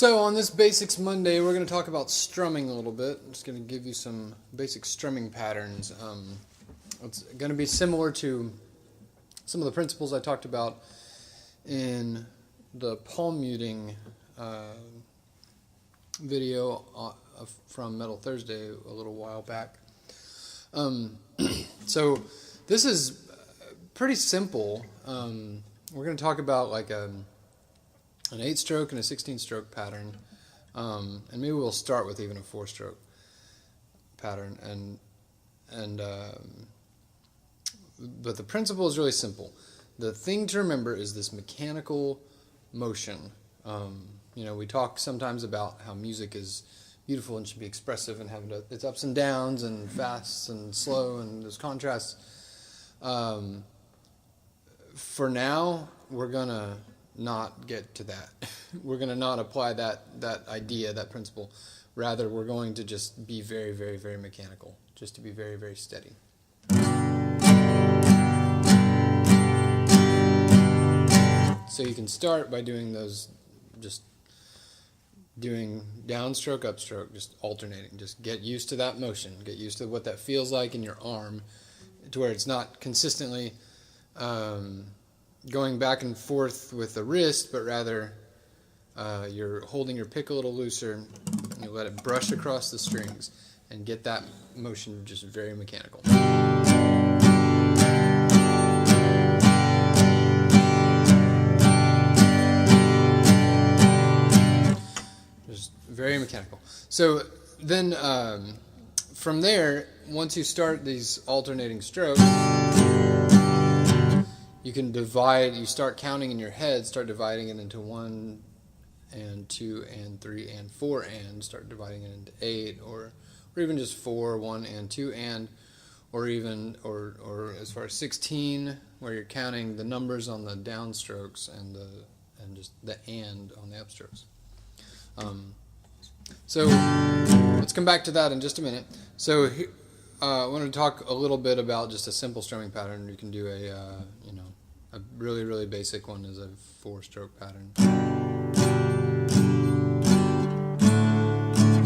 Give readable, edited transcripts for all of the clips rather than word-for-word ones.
So on this Basics Monday, we're going to talk about strumming a little bit. I'm just going to give you some basic strumming patterns. It's going to be similar to some of the principles I talked about in the palm muting video from Metal Thursday a little while back. So this is pretty simple. We're going to talk about like an 8-stroke and a 16-stroke pattern, and maybe we'll start with even a 4-stroke pattern. But the principle is really simple. The thing to remember is this mechanical motion. We talk sometimes about how music is beautiful and should be expressive and have its ups and downs and fast and slow and there's contrasts. For now, we're gonna not get to that. We're going to not apply that idea, that principle. Rather, we're going to just be very, very, very mechanical, just to be very, very steady. So you can start by doing those, just doing downstroke, upstroke, just alternating. Just get used to that motion. Get used to what that feels like in your arm, to where it's not consistently going back and forth with the wrist, but rather you're holding your pick a little looser, and you let it brush across the strings and get that motion just very mechanical. Just very mechanical. So then from there, once you start these alternating strokes, you can divide, you start counting in your head, start dividing it into 1 and 2 and 3 and 4 and, start dividing it into 8 or even just 4, 1 and 2 and, or even, or as far as 16, where you're counting the numbers on the downstrokes and just the and on the upstrokes. So let's come back to that in just a minute. So I want to talk a little bit about just a simple strumming pattern. You can do a really, really basic one is a 4-stroke pattern.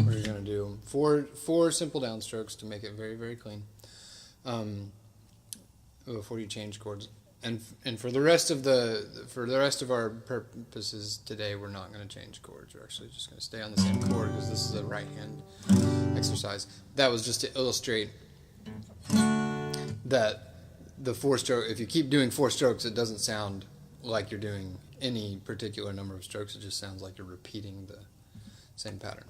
Where you're going to do four simple downstrokes to make it very, very clean before you change chords. And for the rest of our purposes today, we're not going to change chords. We're actually just going to stay on the same chord because this is a right hand exercise. That was just to illustrate that the 4-stroke, if you keep doing 4 strokes, it doesn't sound like you're doing any particular number of strokes. It just sounds like you're repeating the same pattern.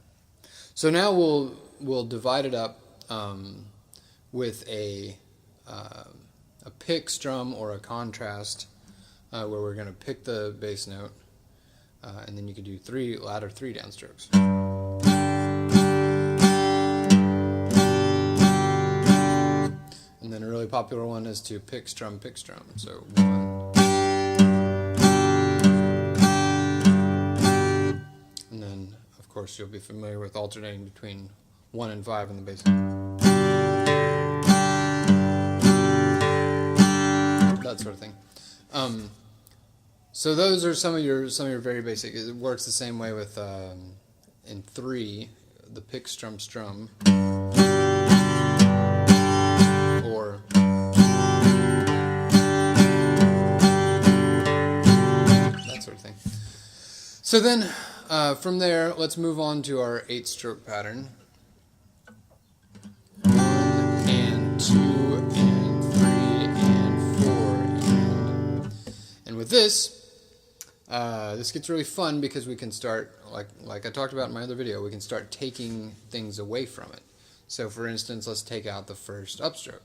So now we'll divide it up with a pick strum or a contrast, where we're going to pick the bass note, and then you can do ladder 3 downstrokes. And then a really popular one is to pick strum, pick strum. So 1. And then, of course, you'll be familiar with alternating between 1 and 5 in the bass. That sort of thing. So those are some of your very basic. It works the same way with in 3, the pick strum strum. Or that sort of thing. So then, from there, let's move on to our 8-stroke pattern. 1 and 2 and 3 and 4 and with this gets really fun because we can start, like I talked about in my other video, we can start taking things away from it. So for instance, let's take out the first upstroke.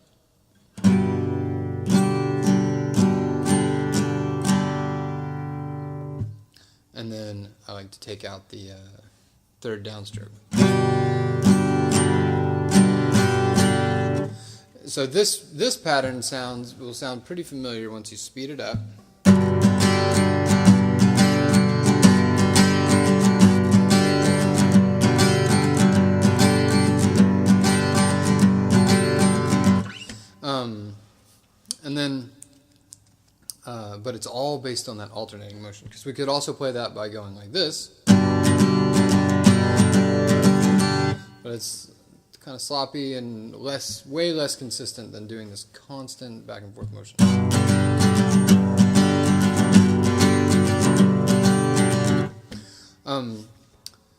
And then I like to take out the 3rd downstroke. So this pattern will sound pretty familiar once you speed it up. And then, but it's all based on that alternating motion, because we could also play that by going like this. but it's kind of sloppy and way less consistent than doing this constant back and forth motion.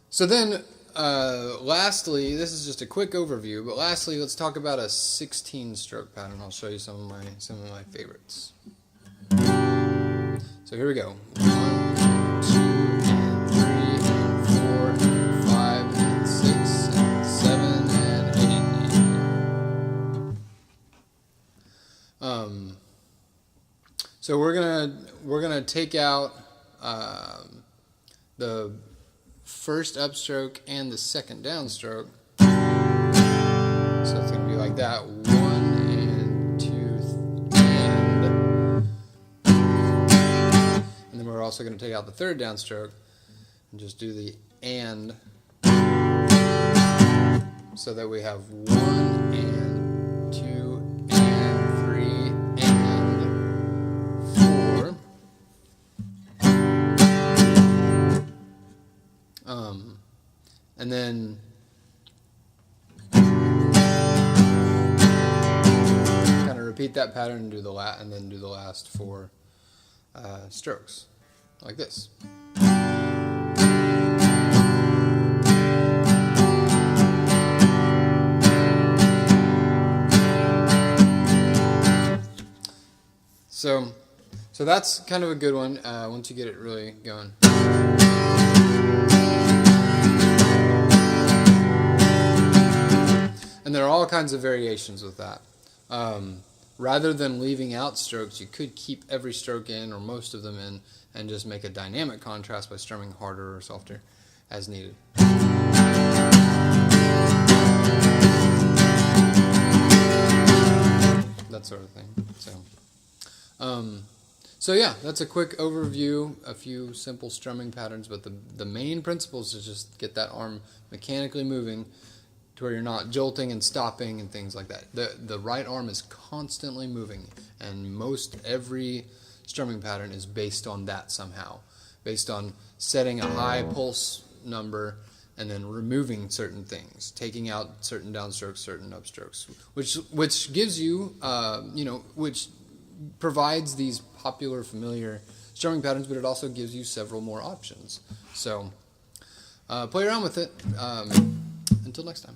So then, lastly, this is just a quick overview, but lastly, let's talk about a 16-stroke pattern. I'll show you some of my favorites. So here we go. 1, 2, and 3, and 4, and 5, and 6, and 7, and 8. So we're gonna take out the first upstroke and the second downstroke. So it's gonna be like that. 1 and 2 and then we're also gonna take out the third downstroke and just do the and, so that we have 1 and 2 and 3 and 4. And then kind of repeat that pattern and do the last 4 strokes like this. So that's kind of a good one once you get it really going. And there are all kinds of variations with that. Rather than leaving out strokes, you could keep every stroke in or most of them in and just make a dynamic contrast by strumming harder or softer as needed. That sort of thing. So yeah, that's a quick overview, a few simple strumming patterns, but the main principle is to just get that arm mechanically moving to where you're not jolting and stopping and things like that. The right arm is constantly moving, and most every strumming pattern is based on that somehow, based on setting a high pulse number and then removing certain things, taking out certain downstrokes, certain upstrokes, which gives you, which provides these popular, familiar strumming patterns, but it also gives you several more options. So play around with it. Until next time.